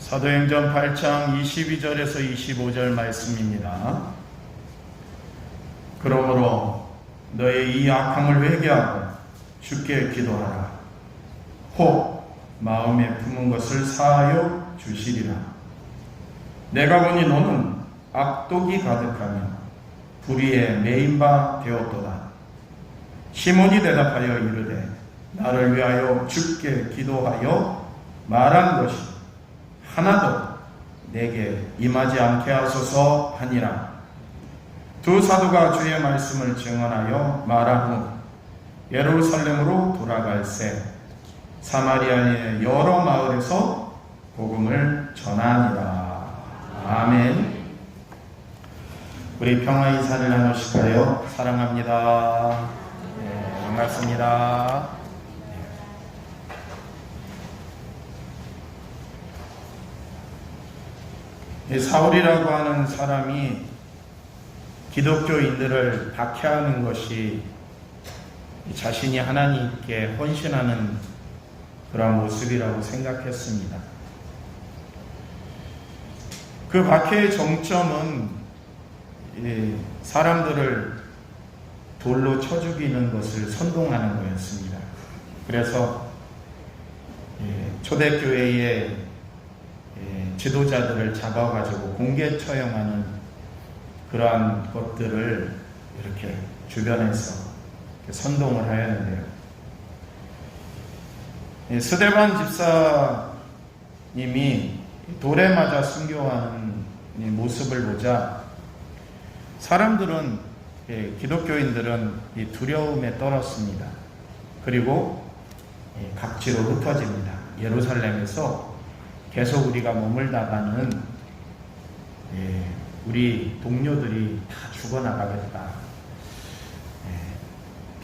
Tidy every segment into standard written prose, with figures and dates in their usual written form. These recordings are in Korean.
사도행전 8장 22절에서 25절 말씀입니다. 그러므로 너의 이 악함을 회개하고 주께 기도하라. 혹 마음에 품은 것을 사하여 주시리라. 내가 보니 너는 악독이 가득하며 불의에 매인 바 되었도다. 시몬이 대답하여 이르되 나를 위하여 주께 기도하여 말한 것이 하나도 내게 임하지 않게 하소서 하니라. 두 사도가 주의 말씀을 증언하여 말한 후 예루살렘으로 돌아갈새 사마리아의 여러 마을에서 복음을 전하니라. 아멘. 우리 평화의 산을 나누실까요? 사랑합니다. 네, 반갑습니다. 사울이라고 하는 사람이 기독교인들을 박해하는 것이 자신이 하나님께 헌신하는 그런 모습이라고 생각했습니다. 그 박해의 정점은 사람들을 돌로 쳐 죽이는 것을 선동하는 거였습니다. 그래서 초대교회의 지도자들을 잡아가지고 공개 처형하는 그러한 것들을 이렇게 주변에서 선동을 하였는데요. 스데반 집사님이 돌에 맞아 순교하는 모습을 보자 사람들은, 기독교인들은 두려움에 떨었습니다. 그리고 각지로 흩어집니다. 예루살렘에서 계속 우리가 머물다가는 우리 동료들이 다 죽어나가겠다.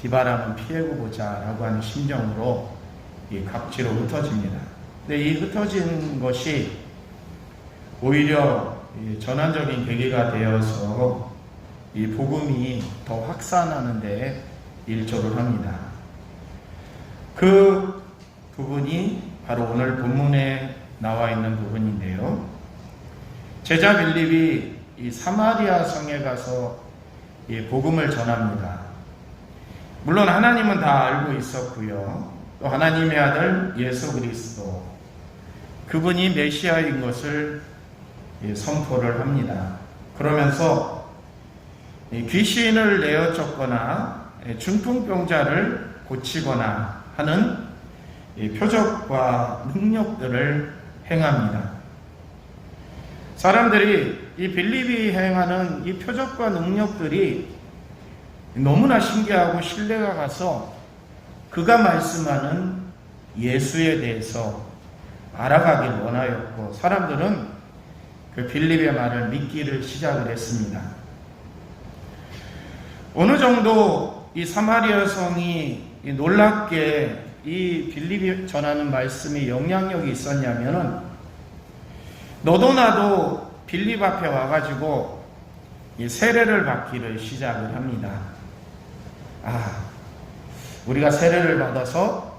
비바람은 피하고 보자 라고 하는 심정으로 각지로 흩어집니다. 근데 이 흩어진 것이 오히려 전환적인 계기가 되어서 이 복음이 더 확산하는 데 일조를 합니다. 그 부분이 바로 오늘 본문에 나와 있는 부분인데요. 제자 빌립이 이 사마리아 성에 가서 이 복음을 전합니다. 물론 하나님은 다 알고 있었고요. 또 하나님의 아들 예수 그리스도, 그분이 메시아인 것을 선포를 합니다. 그러면서 귀신을 내어 쫓거나 중풍병자를 고치거나 하는 표적과 능력들을 행합니다. 사람들이 이 빌립이 행하는 이 표적과 능력들이 너무나 신기하고 신뢰가 가서 그가 말씀하는 예수에 대해서 알아가길 원하였고, 사람들은 그 빌립의 말을 믿기를 시작을 했습니다. 어느 정도 이 사마리아 성이 놀랍게 이 빌립이 전하는 말씀이 영향력이 있었냐면은, 너도 나도 빌립 앞에 와가지고 이 세례를 받기를 시작을 합니다. 우리가 세례를 받아서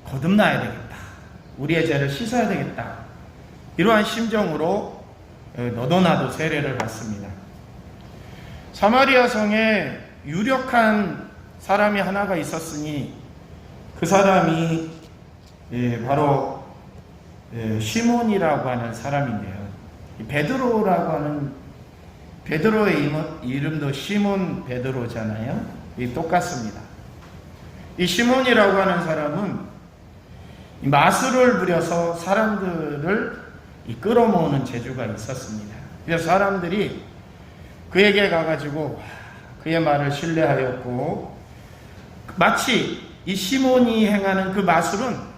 거듭나야 되겠다. 우리의 죄를 씻어야 되겠다. 이러한 심정으로 너도 나도 세례를 받습니다. 사마리아 성에 유력한 사람이 하나가 있었으니 그 사람이 바로 시몬이라고 하는 사람인데요. 베드로라고 하는, 베드로의 이름도 시몬 베드로잖아요. 똑같습니다. 이 시몬이라고 하는 사람은 마술을 부려서 사람들을 끌어모으는 재주가 있었습니다. 그래서 사람들이 그에게 가가지고 그의 말을 신뢰하였고, 마치 이 시몬이 행하는 그 마술은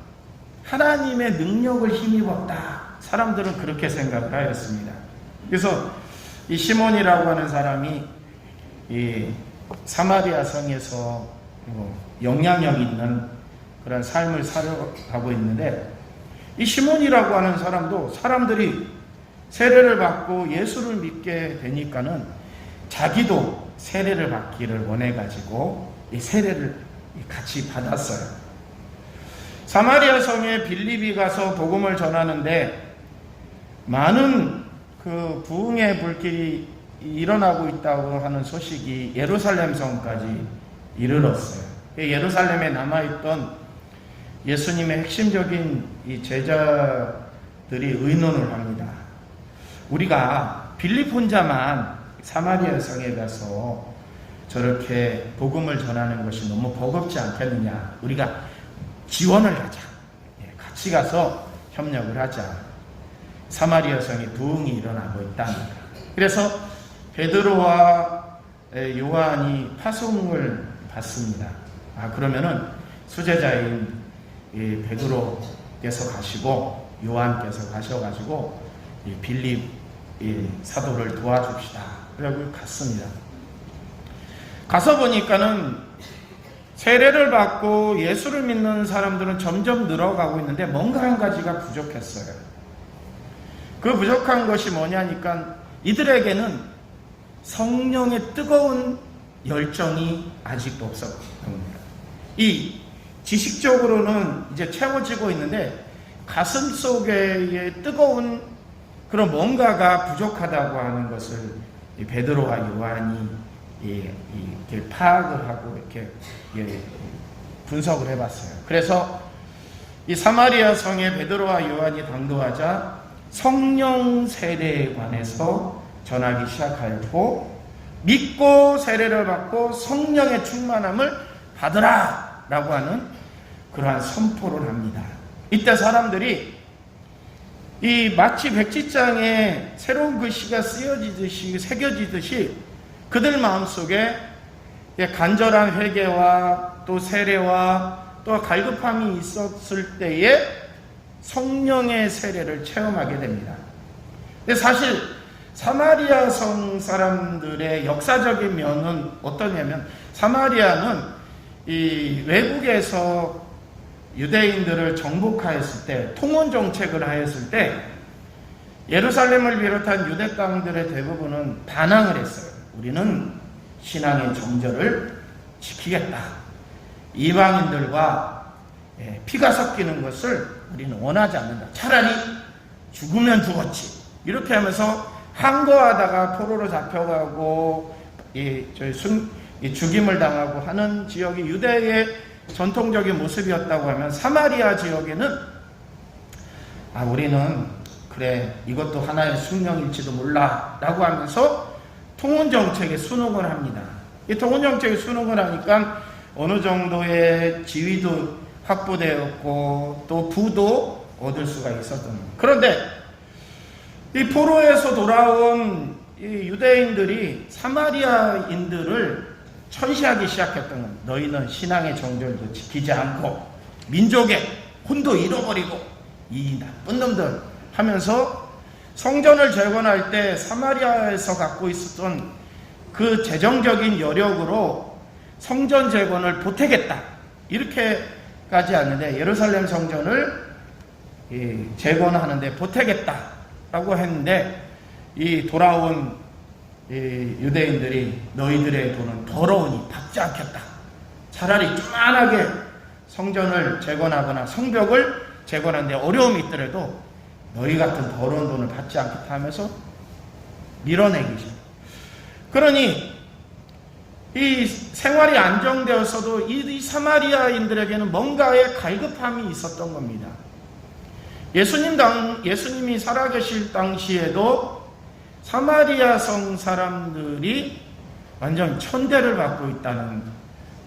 하나님의 능력을 힘입었다. 사람들은 그렇게 생각을 하였습니다. 그래서 이 시몬이라고 하는 사람이 이 사마리아 성에서 영향력 있는 그런 삶을 살아가고 있는데, 이 시몬이라고 하는 사람도 사람들이 세례를 받고 예수를 믿게 되니까는 자기도 세례를 받기를 원해가지고 이 세례를 같이 받았어요. 사마리아 성에 빌립이 가서 복음을 전하는데 많은 그 부흥의 불길이 일어나고 있다고 하는 소식이 예루살렘 성까지 이르렀어요. 예루살렘에 남아있던 예수님의 핵심적인 이 제자들이 의논을 합니다. 우리가 빌립 혼자만 사마리아 성에 가서 저렇게 복음을 전하는 것이 너무 버겁지 않겠느냐. 우리가 지원을 하자. 같이 가서 협력을 하자. 사마리아 성에 부흥이 일어나고 있다니까. 그래서 베드로와 요한이 파송을 받습니다. 그러면은 수제자인 베드로께서 가시고 요한께서 가셔가지고 빌립 사도를 도와줍시다. 그러고 갔습니다. 가서 보니까는 세례를 받고 예수를 믿는 사람들은 점점 늘어가고 있는데 뭔가 한 가지가 부족했어요. 그 부족한 것이 뭐냐니까 이들에게는 성령의 뜨거운 열정이 아직도 없었던 겁니다. 이 지식적으로는 이제 채워지고 있는데 가슴 속에 뜨거운 그런 뭔가가 부족하다고 하는 것을 베드로와 요한이 이렇게 파악을 하고 이렇게 분석을 해봤어요. 그래서 이 사마리아 성에 베드로와 요한이 당도하자 성령 세례에 관해서 전하기 시작하였고, 믿고 세례를 받고 성령의 충만함을 받으라 라고 하는 그러한 선포를 합니다. 이때 사람들이 이 마치 백지장에 새로운 글씨가 쓰여지듯이 새겨지듯이 그들 마음속에 간절한 회개와 또 세례와 또 갈급함이 있었을 때에 성령의 세례를 체험하게 됩니다. 근데 사실 사마리아 성 사람들의 역사적인 면은 어떠냐면, 사마리아는 이 외국에서 유대인들을 정복하였을 때, 통원 정책을 하였을 때 예루살렘을 비롯한 유대 땅들의 대부분은 반항을 했어요. 우리는 신앙의 정절을 지키겠다. 이방인들과 피가 섞이는 것을 우리는 원하지 않는다. 차라리 죽으면 죽었지. 이렇게 하면서 항거하다가 포로로 잡혀가고 죽임을 당하고 하는 지역이 유대의 전통적인 모습이었다고 하면, 사마리아 지역에는 우리는 그래 이것도 하나의 숙명일지도 몰라 라고 하면서 통혼정책에 순응을 합니다. 이 통혼정책에 순응을 하니까 어느 정도의 지위도 확보되었고 또 부도 얻을 수가 있었던 겁니다. 그런데 이 포로에서 돌아온 이 유대인들이 사마리아인들을 천시하기 시작했던 겁니다. 너희는 신앙의 정절도 지키지 않고 민족의 혼도 잃어버리고 이 나쁜 놈들 하면서 성전을 재건할 때 사마리아에서 갖고 있었던 그 재정적인 여력으로 성전 재건을 보태겠다. 이렇게까지 하는데 예루살렘 성전을 재건하는데 보태겠다라고 했는데, 이 돌아온 유대인들이 너희들의 돈은 더러우니 받지 않겠다. 차라리 조만하게 성전을 재건하거나 성벽을 재건하는데 어려움이 있더라도 너희 같은 더러운 돈을 받지 않겠다 하면서 밀어내기 시작. 그러니 이 생활이 안정되었어도 이 사마리아인들에게는 뭔가의 갈급함이 있었던 겁니다. 예수님이 살아계실 당시에도 사마리아 성 사람들이 완전 천대를 받고 있다는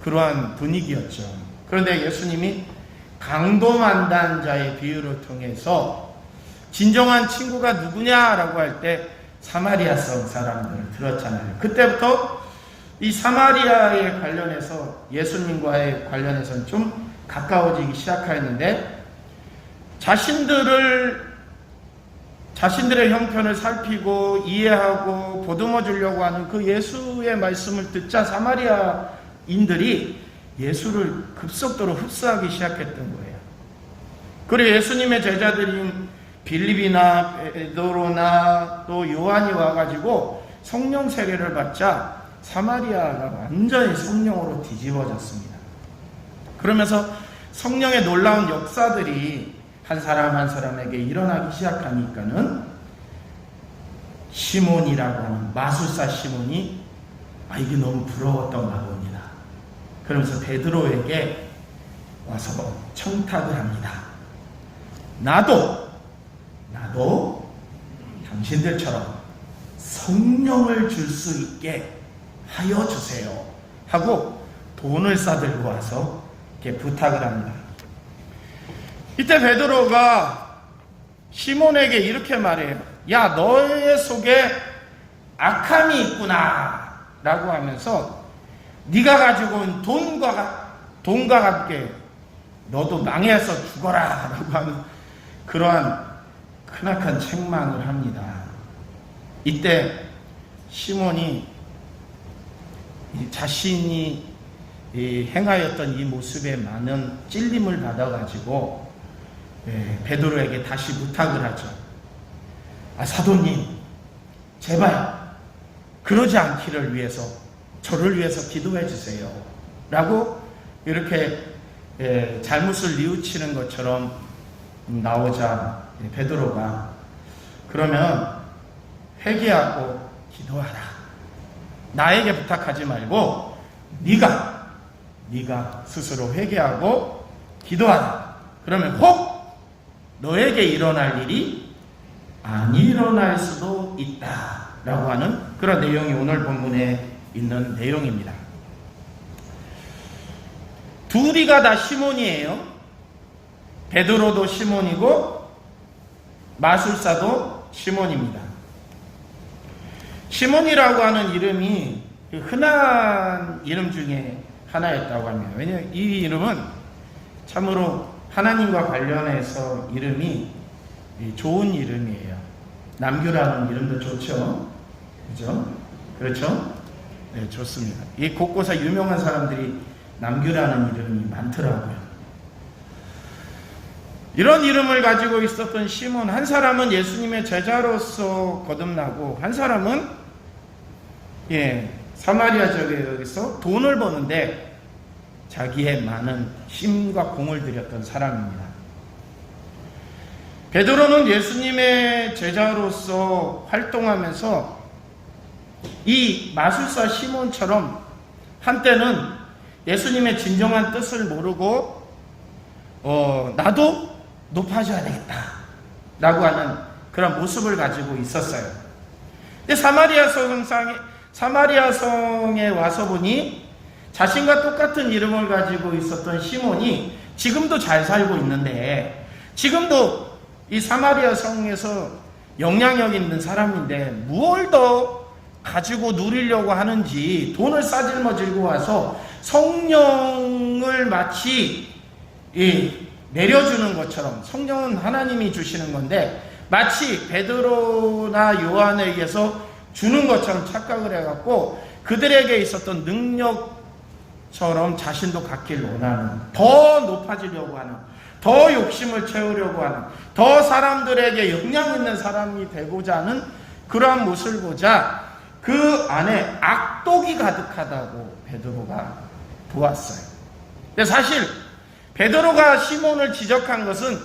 그러한 분위기였죠. 그런데 예수님이 강도만단자의 비유를 통해서 진정한 친구가 누구냐라고 할 때 사마리아 성 사람들을 들었잖아요. 그때부터 이 사마리아에 관련해서 예수님과의 관련해서는 좀 가까워지기 시작하였는데, 자신들의 형편을 살피고 이해하고 보듬어 주려고 하는 그 예수의 말씀을 듣자 사마리아인들이 예수를 급속도로 흡수하기 시작했던 거예요. 그리고 예수님의 제자들인 빌립이나 베드로나 또 요한이 와가지고 성령 세례를 받자 사마리아가 완전히 성령으로 뒤집어졌습니다. 그러면서 성령의 놀라운 역사들이 한 사람 한 사람에게 일어나기 시작하니까는 시몬이라고 하는 마술사 시몬이 이게 너무 부러웠던가 봅니다. 그러면서 베드로에게 와서 청탁을 합니다. 나도 당신들처럼 성령을 줄 수 있게 하여 주세요 하고 돈을 싸들고 와서 이렇게 부탁을 합니다. 이때 베드로가 시몬에게 이렇게 말해요. 야, 너의 속에 악함이 있구나 라고 하면서 네가 가지고 온 돈과 함께 너도 망해서 죽어라 라고 하는 그러한 크나큰 책망을 합니다. 이때 시몬이 자신이 행하였던 이 모습에 많은 찔림을 받아가지고 베드로에게 다시 부탁을 하죠. 사도님, 제발 그러지 않기를 위해서 저를 위해서 기도해 주세요 라고 이렇게 잘못을 뉘우치는 것처럼 나오자 베드로가 그러면 회개하고 기도하라. 나에게 부탁하지 말고 네가 스스로 회개하고 기도하라. 그러면 혹 너에게 일어날 일이 안 일어날 수도 있다 라고 하는 그런 내용이 오늘 본문에 있는 내용입니다. 둘이가 다 시몬이에요. 베드로도 시몬이고 마술사도 시몬입니다. 시몬이라고 하는 이름이 흔한 이름 중에 하나였다고 합니다. 왜냐하면 이 이름은 참으로 하나님과 관련해서 이름이 좋은 이름이에요. 남규라는 이름도 좋죠. 그죠? 그렇죠? 네, 좋습니다. 이 곳곳에 유명한 사람들이 남규라는 이름이 많더라고요. 이런 이름을 가지고 있었던 시몬, 한 사람은 예수님의 제자로서 거듭나고 한 사람은 사마리아 지역에서 돈을 버는데 자기의 많은 힘과 공을 들였던 사람입니다. 베드로는 예수님의 제자로서 활동하면서 이 마술사 시몬처럼 한때는 예수님의 진정한 뜻을 모르고 나도 높아져야 되겠다 라고 하는 그런 모습을 가지고 있었어요. 근데 사마리아 성에 와서 보니 자신과 똑같은 이름을 가지고 있었던 시몬이 지금도 잘 살고 있는데, 지금도 이 사마리아 성에서 영향력 있는 사람인데 무엇을 더 가지고 누리려고 하는지 돈을 싸질머질고 와서 성령을 마치 내려주는 것처럼, 성령은 하나님이 주시는 건데 마치 베드로나 요한에 의해서 주는 것처럼 착각을 해갖고 그들에게 있었던 능력처럼 자신도 갖길 원하는, 더 높아지려고 하는, 더 욕심을 채우려고 하는, 더 사람들에게 영향 있는 사람이 되고자 하는 그러한 모습을 보자 그 안에 악독이 가득하다고 베드로가 보았어요. 근데 사실 베드로가 시몬을 지적한 것은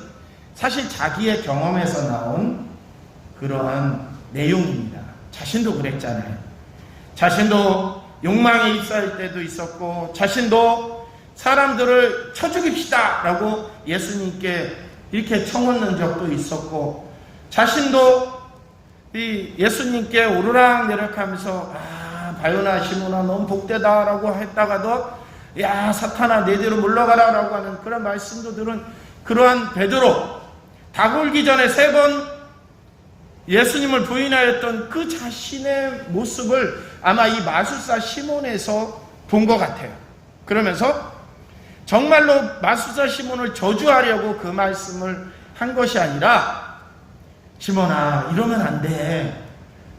사실 자기의 경험에서 나온 그러한 내용입니다. 자신도 그랬잖아요. 자신도 욕망에 휩싸일 때도 있었고, 자신도 사람들을 쳐 죽입시다 라고 예수님께 이렇게 청하는 적도 있었고, 자신도 이 예수님께 오르락내락하면서 바요나 시몬아 너무 복되다 라고 했다가도 야 사탄아 내대로 물러가라 라고 하는 그런 말씀도 들은 그러한 베드로, 닭 울기 전에 3번 예수님을 부인하였던 그 자신의 모습을 아마 이 마술사 시몬에서 본 것 같아요. 그러면서 정말로 마술사 시몬을 저주하려고 그 말씀을 한 것이 아니라 시몬아 이러면 안 돼,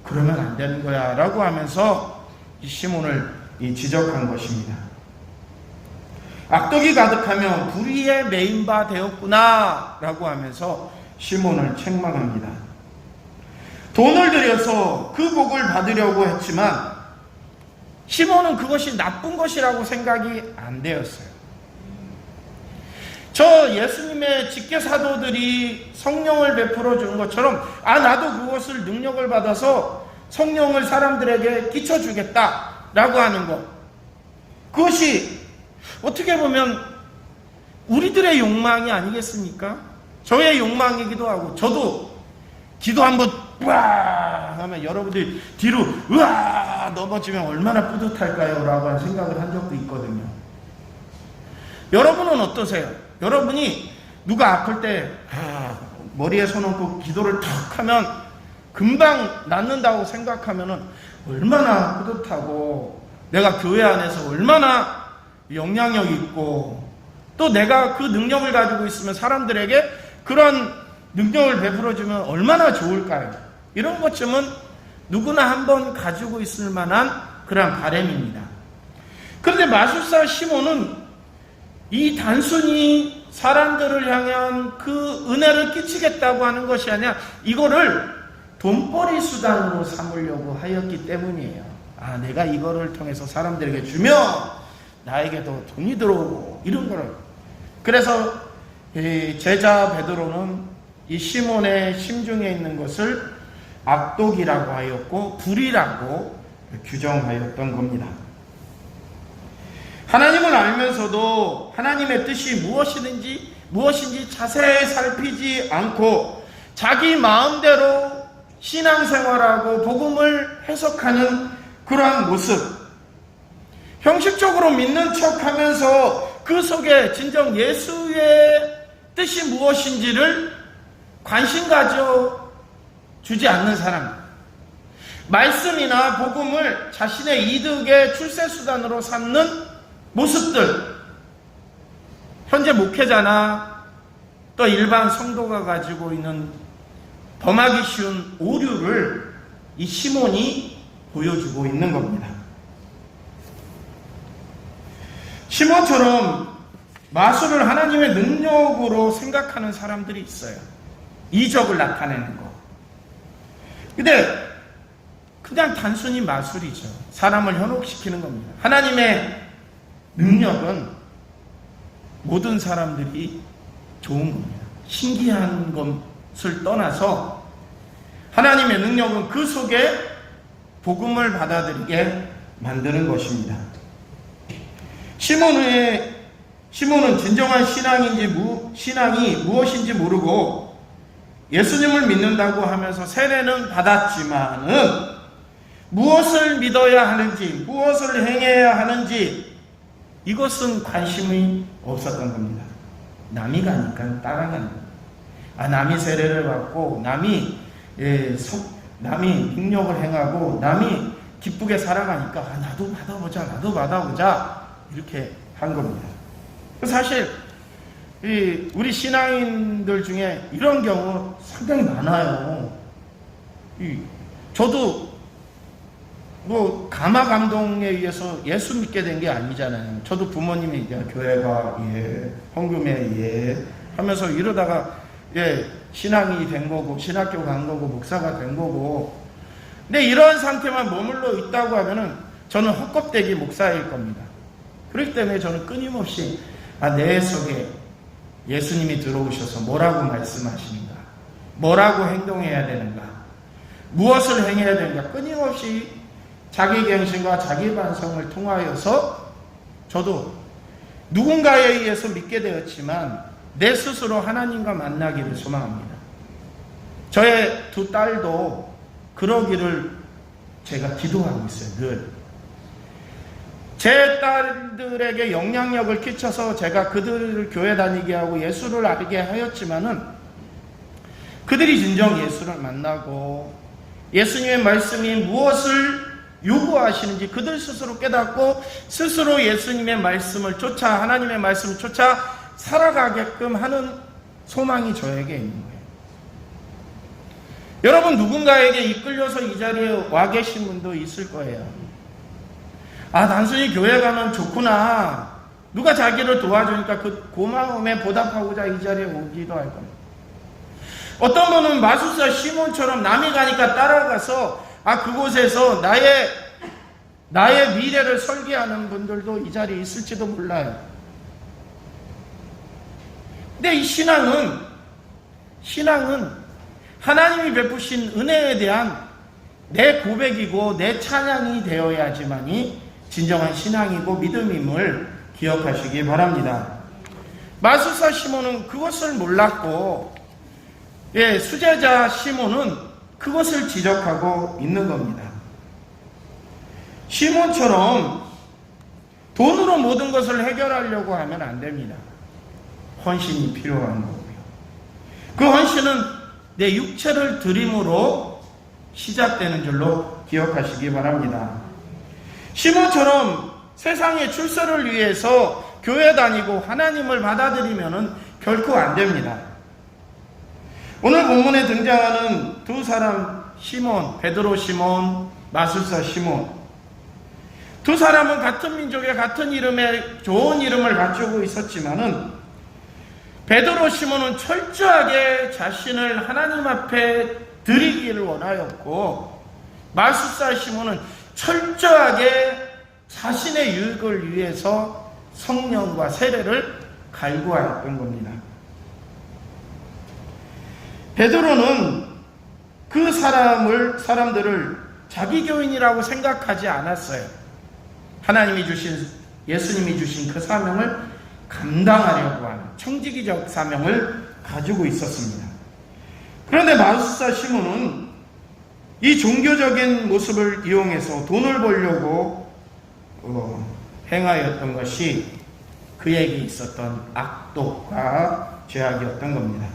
그러면 안 되는 거야 라고 하면서 이 시몬을 지적한 것입니다. 악독이 가득하며 불의에 매인 바 되었구나 라고 하면서 시몬을 책망합니다. 돈을 들여서 그 복을 받으려고 했지만 시몬은 그것이 나쁜 것이라고 생각이 안 되었어요. 저 그래서 예수님의 직계사도들이 성령을 베풀어 주는 것처럼 나도 그것을 능력을 받아서 성령을 사람들에게 끼쳐주겠다라고 하는 것, 그것이 어떻게 보면 우리들의 욕망이 아니겠습니까? 저의 욕망이기도 하고, 저도 기도 한번 와 하면 여러분들이 뒤로 우와 넘어지면 얼마나 뿌듯할까요? 라고 하는 생각을 한 적도 있거든요. 여러분은 어떠세요? 여러분이 누가 아플 때 머리에 손 얹고 기도를 탁 하면 금방 낫는다고 생각하면 얼마나 뿌듯하고, 내가 교회 안에서 얼마나 영향력 있고, 또 내가 그 능력을 가지고 있으면 사람들에게 그런 능력을 베풀어주면 얼마나 좋을까요? 이런 것쯤은 누구나 한번 가지고 있을 만한 그런 바람입니다. 그런데 마술사 시몬은 이 단순히 사람들을 향한 그 은혜를 끼치겠다고 하는 것이 아니라 이거를 돈벌이 수단으로 삼으려고 하였기 때문이에요. 내가 이거를 통해서 사람들에게 주면 나에게도 돈이 들어오고 이런 거를. 그래서 제자 베드로는 이 시몬의 심중에 있는 것을 악독이라고 하였고 불이라고 규정하였던 겁니다. 하나님을 알면서도 하나님의 뜻이 무엇인지 자세히 살피지 않고 자기 마음대로 신앙생활하고 복음을 해석하는 그러한 모습, 형식적으로 믿는 척하면서 그 속에 진정 예수의 뜻이 무엇인지를 관심 가져 주지 않는 사람, 말씀이나 복음을 자신의 이득의 출세수단으로 삼는 모습들, 현재 목회자나 또 일반 성도가 가지고 있는 범하기 쉬운 오류를 이 시몬이 보여주고 있는 겁니다. 시몬처럼 마술을 하나님의 능력으로 생각하는 사람들이 있어요. 이적을 나타내는 거. 근데 그냥 단순히 마술이죠. 사람을 현혹시키는 겁니다. 하나님의 능력은 모든 사람들이 좋은 겁니다. 신기한 것을 떠나서 하나님의 능력은 그 속에 복음을 받아들이게 만드는 것입니다. 시몬은 진정한 신앙이 무엇인지 모르고 예수님을 믿는다고 하면서 세례는 받았지만은 무엇을 믿어야 하는지, 무엇을 행해야 하는지 이것은 관심이 없었던 겁니다. 남이 가니까 따라가는 겁니다. 남이 세례를 받고 남이 능력을 행하고 남이 기쁘게 살아가니까 나도 받아보자 이렇게 한 겁니다. 사실 우리 신앙인들 중에 이런 경우 상당히 많아요. 저도 가마 감동에 의해서 예수 믿게 된 게 아니잖아요. 저도 부모님이 교회가 헌금에 하면서 이러다가 신앙이 된 거고 신학교 간 거고 목사가 된 거고. 근데 이런 상태만 머물러 있다고 하면은 저는 헛껍데기 목사일 겁니다. 그렇기 때문에 저는 끊임없이 내 속에 예수님이 들어오셔서 뭐라고 말씀하시는가, 뭐라고 행동해야 되는가, 무엇을 행해야 되는가, 끊임없이 자기 갱신과 자기 반성을 통하여서 저도 누군가에 의해서 믿게 되었지만 내 스스로 하나님과 만나기를 소망합니다. 저의 두 딸도 그러기를 제가 기도하고 있어요. 늘 제 딸들에게 영향력을 끼쳐서 제가 그들을 교회 다니게 하고 예수를 알게 하였지만은 그들이 진정 예수를 만나고 예수님의 말씀이 무엇을 요구하시는지 그들 스스로 깨닫고 스스로 예수님의 말씀을 쫓아, 하나님의 말씀을 쫓아 살아가게끔 하는 소망이 저에게 있는 거예요. 여러분, 누군가에게 이끌려서 이 자리에 와 계신 분도 있을 거예요. 단순히 교회 가면 좋구나, 누가 자기를 도와주니까 그 고마움에 보답하고자 이 자리에 오기도 할 겁니다. 어떤 분은 마술사 시몬처럼 남이 가니까 따라가서 그곳에서 나의 미래를 설계하는 분들도 이 자리에 있을지도 몰라요. 근데 이 신앙은 하나님이 베푸신 은혜에 대한 내 고백이고 내 찬양이 되어야지만이 진정한 신앙이고 믿음임을 기억하시기 바랍니다. 마술사 시몬은 그것을 몰랐고, 수제자 시몬은 그것을 지적하고 있는 겁니다. 시몬처럼 돈으로 모든 것을 해결하려고 하면 안 됩니다. 헌신이 필요한 거고요. 그 헌신은 내 육체를 드림으로 시작되는 줄로 기억하시기 바랍니다. 시몬처럼 세상의 출세를 위해서 교회 다니고 하나님을 받아들이면 결코 안 됩니다. 오늘 본문에 등장하는 두 사람, 시몬, 베드로 시몬, 마술사 시몬, 두 사람은 같은 민족의 같은 이름의 좋은 이름을 갖추고 있었지만은 베드로 시몬은 철저하게 자신을 하나님 앞에 드리기를 원하였고, 마술사 시몬은 철저하게 자신의 유익을 위해서 성령과 세례를 갈구하였던 겁니다. 베드로는 그 사람들을 자기 교인이라고 생각하지 않았어요. 하나님이 주신, 예수님이 주신 그 사명을 감당하려고 하는 청지기적 사명을 가지고 있었습니다. 그런데 마술사 시몬은 이 종교적인 모습을 이용해서 돈을 벌려고 행하였던 것이 그에게 있었던 악독과 죄악이었던 겁니다.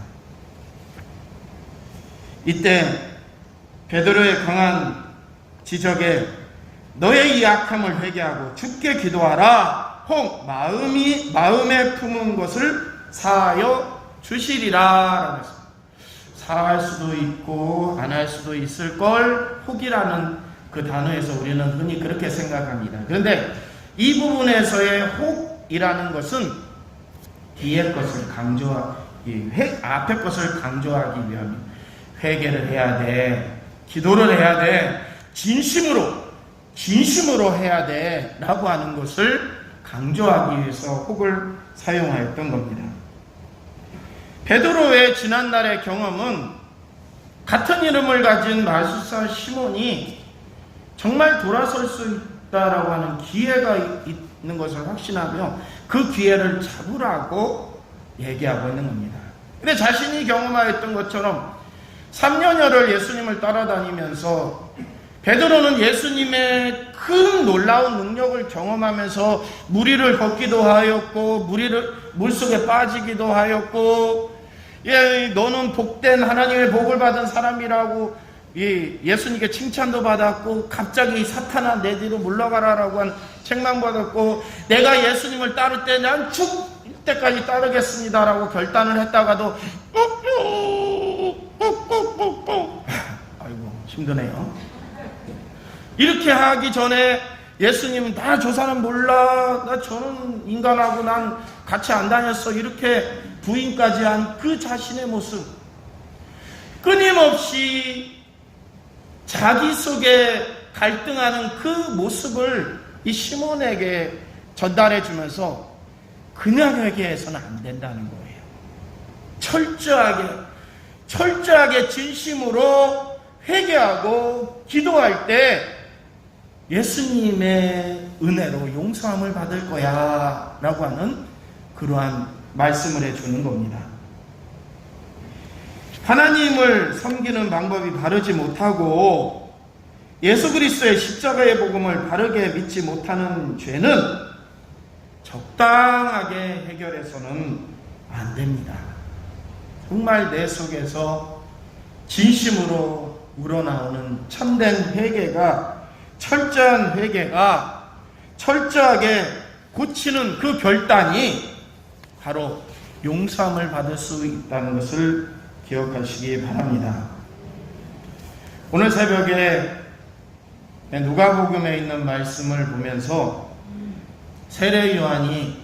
이때 베드로의 강한 지적에 너의 이 악함을 회개하고 주께 기도하라. 혹 마음에 품은 것을 사하여 주시리라. 사할 수도 있고 안 할 수도 있을 걸, 혹이라는 그 단어에서 우리는 흔히 그렇게 생각합니다. 그런데 이 부분에서의 혹이라는 것은 뒤에 것을 앞에 것을 강조하기 위함. 회개를 해야 돼, 기도를 해야 돼, 진심으로 해야 돼 라고 하는 것을 강조하기 위해서 혹을 사용하였던 겁니다. 베드로의 지난날의 경험은 같은 이름을 가진 마술사 시몬이 정말 돌아설 수 있다라고 하는 기회가 있는 것을 확신하며 그 기회를 잡으라고 얘기하고 있는 겁니다. 근데 자신이 경험하였던 것처럼 3년여를 예수님을 따라다니면서 베드로는 예수님의 큰 놀라운 능력을 경험하면서 물 위를 걷기도 하였고 물속에 빠지기도 하였고, 너는 복된 하나님의 복을 받은 사람이라고 예수님께 칭찬도 받았고, 갑자기 사탄아 내 뒤로 물러가라라고 한 책망받았고, 내가 예수님을 따를 때 난 죽을 때까지 따르겠습니다라고 결단을 했다가도 아이고 힘드네요. 이렇게 하기 전에 예수님은 나 저 사람 몰라, 나 저는 인간하고 난 같이 안 다녔어, 이렇게 부인까지 한 그 자신의 모습, 끊임없이 자기 속에 갈등하는 그 모습을 이 시몬에게 전달해 주면서 그냥 회개해서는 안 된다는 거예요. 철저하게 진심으로 회개하고 기도할 때 예수님의 은혜로 용서함을 받을 거야 라고 하는 그러한 말씀을 해주는 겁니다. 하나님을 섬기는 방법이 바르지 못하고 예수 그리스도의 십자가의 복음을 바르게 믿지 못하는 죄는 적당하게 해결해서는 안 됩니다. 정말 내 속에서 진심으로 우러나오는 참된 회개가, 철저한 회개가 철저하게 고치는 그 결단이 바로 용서함을 받을 수 있다는 것을 기억하시기 바랍니다. 오늘 새벽에 누가복음에 있는 말씀을 보면서 세례 요한이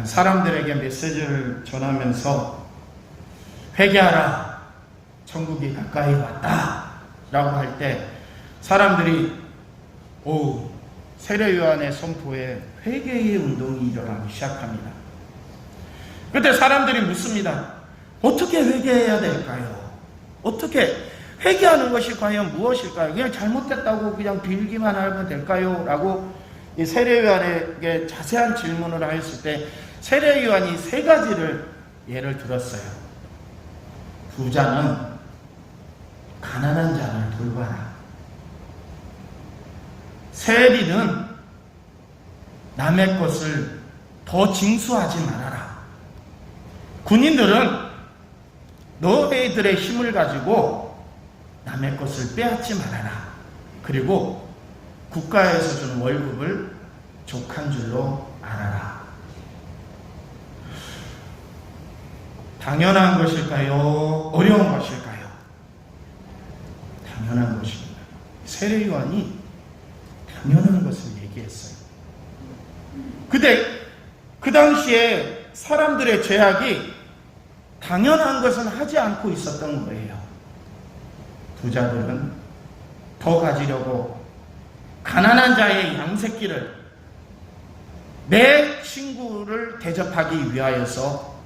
사람들에게 메시지를 전하면서 회개하라, 천국이 가까이 왔다 라고 할 때 사람들이 세례 요한의 선포에 회개의 운동이 일어나기 시작합니다. 그때 사람들이 묻습니다. 어떻게 회개해야 될까요? 어떻게 회개하는 것이 과연 무엇일까요? 그냥 잘못됐다고 그냥 빌기만 하면 될까요? 라고 이 세례요한에게 자세한 질문을 하였을 때 세례요한이 세 가지를 예를 들었어요. 부자는 가난한 자를 돌봐라. 세리는 남의 것을 더 징수하지 말아라. 군인들은 너희들의 힘을 가지고 남의 것을 빼앗지 말아라. 그리고 국가에서 주는 월급을 족한 줄로 알아라. 당연한 것일까요? 어려운 것일까요? 당연한 것입니다. 세례요한이 당연한 것을 얘기했어요. 근데 그 당시에 사람들의 죄악이 당연한 것은 하지 않고 있었던 거예요. 부자들은 더 가지려고 가난한 자의 양새끼를 내 친구를 대접하기 위하여서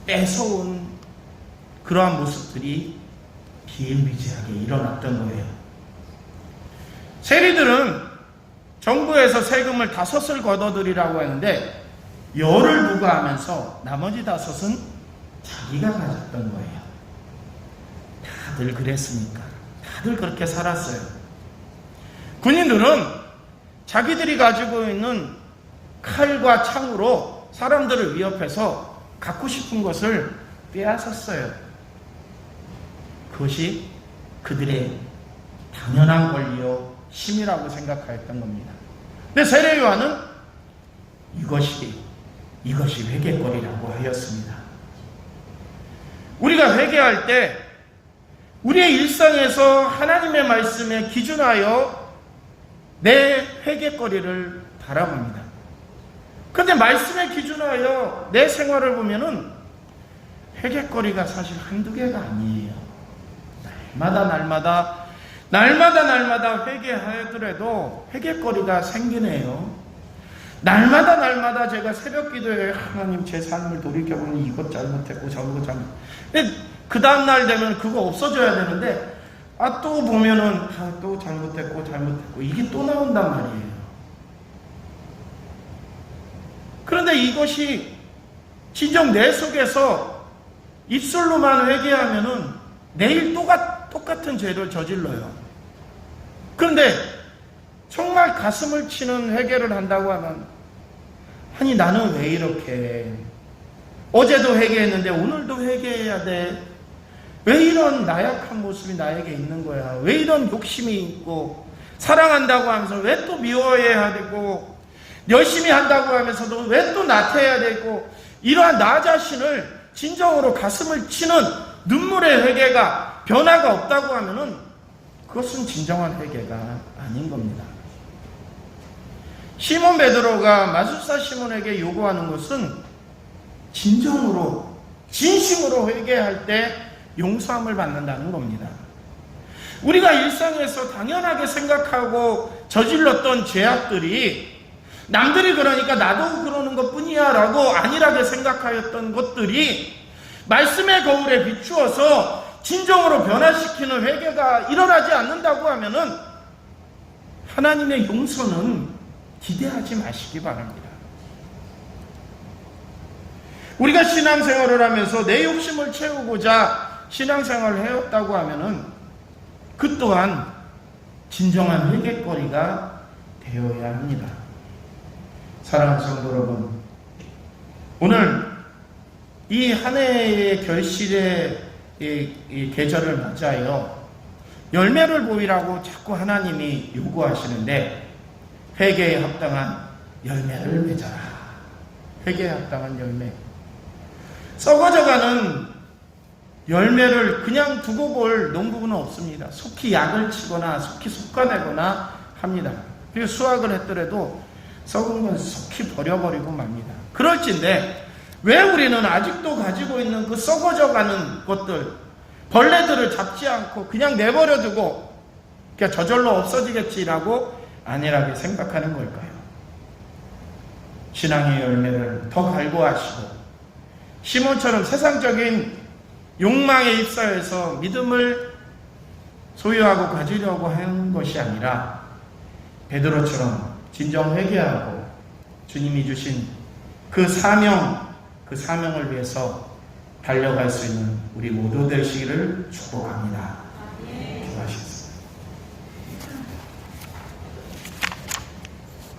뺏어온 그러한 모습들이 비일비재하게 일어났던 거예요. 세리들은 정부에서 세금을 5을 걷어들이라고 하는데 10을 부과하면서 나머지 5은 자기가 가졌던 거예요. 다들 그랬으니까. 다들 그렇게 살았어요. 군인들은 자기들이 가지고 있는 칼과 창으로 사람들을 위협해서 갖고 싶은 것을 빼앗았어요. 그것이 그들의 당연한 권리요 힘이라고 생각하였던 겁니다. 근데 세례요한은 이것이 회개거리라고 하였습니다. 우리가 회개할 때 우리의 일상에서 하나님의 말씀에 기준하여 내 회개거리를 바라봅니다. 그런데 말씀에 기준하여 내 생활을 보면은 회개거리가 사실 한두 개가 아니에요. 날마다 회개하더라도 회개거리가 생기네요. 날마다 제가 새벽 기도에 하나님 제 삶을 돌이켜보니 이것 잘못했고 저것 잘못. 근데 그 다음날 되면 그거 없어져야 되는데 또 보면은 또 잘못했고 이게 또 나온단 말이에요. 그런데 이것이 진정 내 속에서 입술로만 회개하면은 내일 똑같은 죄를 저질러요. 그런데 정말 가슴을 치는 회개를 한다고 하면 아니 나는 왜 이렇게 어제도 회개했는데 오늘도 회개해야 돼. 왜 이런 나약한 모습이 나에게 있는 거야. 왜 이런 욕심이 있고 사랑한다고 하면서 왜 또 미워해야 되고 열심히 한다고 하면서도 왜 또 나태해야 되고 이러한 나 자신을 진정으로 가슴을 치는 눈물의 회개가 변화가 없다고 하면은 그것은 진정한 회개가 아닌 겁니다. 시몬 베드로가 마술사 시몬에게 요구하는 것은 진심으로 회개할 때 용서함을 받는다는 겁니다. 우리가 일상에서 당연하게 생각하고 저질렀던 죄악들이 남들이 그러니까 나도 그러는 것 뿐이야 라고 안일하게 생각하였던 것들이 말씀의 거울에 비추어서 진정으로 변화시키는 회개가 일어나지 않는다고 하면은 하나님의 용서는 기대하지 마시기 바랍니다. 우리가 신앙생활을 하면서 내 욕심을 채우고자 신앙생활을 해왔다고 하면은 그 또한 진정한 회개거리가 되어야 합니다. 사랑하는 성도 여러분, 오늘 이 한 해의 결실의 이 계절을 맞이하여 열매를 보이라고 자꾸 하나님이 요구하시는데 회개에 합당한 열매를 맺어라. 회개에 합당한 열매. 썩어져가는 열매를 그냥 두고 볼 농부는 없습니다. 속히 약을 치거나 속히 솎아내거나 합니다. 그리고 수확을 했더라도 썩은 건 속히 버려버리고 맙니다. 그럴진데 왜 우리는 아직도 가지고 있는 그 썩어져가는 것들, 벌레들을 잡지 않고 그냥 내버려두고 그냥 저절로 없어지겠지라고 안일하게 생각하는 걸까요? 신앙의 열매를 더 갈구하시고 시몬처럼 세상적인 욕망에 휩싸여서 믿음을 소유하고 가지려고 하는 것이 아니라 베드로처럼 진정 회개하고 주님이 주신 그 사명을 위해서 달려갈 수 있는 우리 모두 되시기를 축복합니다. 기도하시겠습니다.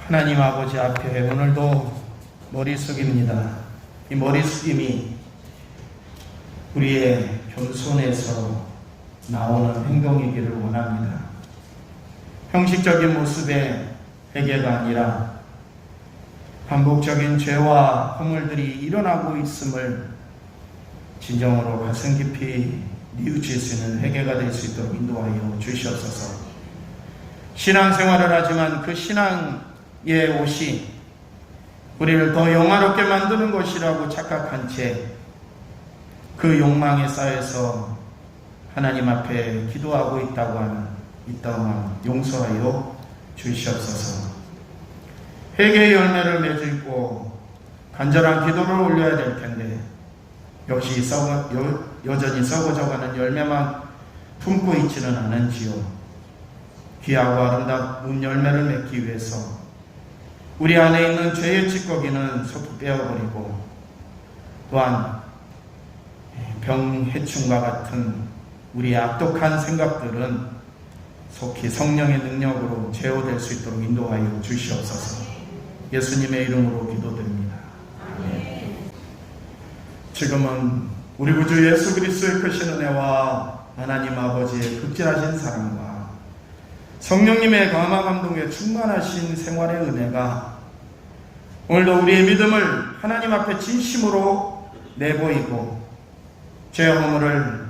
하나님 아버지 앞에 오늘도 머리 숙입니다. 이 머리 숙임이 우리의 겸손에서 나오는 행동이기를 원합니다. 형식적인 모습의 회개가 아니라 반복적인 죄와 허물들이 일어나고 있음을 진정으로 가슴 깊이 뉘우칠 수 있는 회개가 될 수 있도록 인도하여 주시옵소서. 신앙생활을 하지만 그 신앙의 옷이 우리를 더 영화롭게 만드는 것이라고 착각한 채 그 욕망에 쌓여서 하나님 앞에 기도하고 있다고 하는 이따만 용서하여 주시옵소서. 회개의 열매를 맺고 간절한 기도를 올려야 될 텐데 역시 여전히 썩어져가는 열매만 품고 있지는 않은지요. 귀하고 아름다운 열매를 맺기 위해서 우리 안에 있는 죄의 찌꺼기는 속히 빼어버리고 또한 병해충과 같은 우리의 악독한 생각들은 속히 성령의 능력으로 제어될 수 있도록 인도하여 주시옵소서. 예수님의 이름으로 기도드립니다. 지금은 우리 구주 예수 그리스도의 크신 은혜와 하나님 아버지의 극진하신 사랑과 성령님의 감화 감동에 충만하신 생활의 은혜가 오늘도 우리의 믿음을 하나님 앞에 진심으로 내보이고 죄 허물을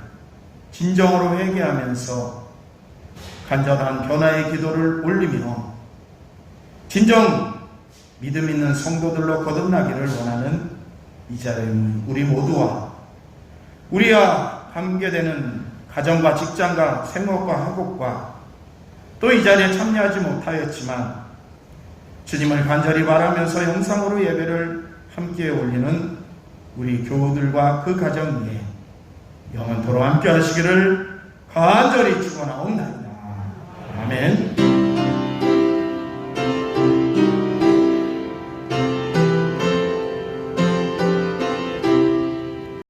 진정으로 회개하면서 간절한 변화의 기도를 올리며 진정 믿음 있는 성도들로 거듭나기를 원하는 이 자리에 있는 우리 모두와 우리와 관계되는 가정과 직장과 생업과 학업과 또 이 자리에 참여하지 못하였지만 주님을 간절히 바라면서 영상으로 예배를 함께 올리는 우리 교우들과 그 가정 위에 영원토록 함께 하시기를 간절히 축원하옵나이다. 아멘.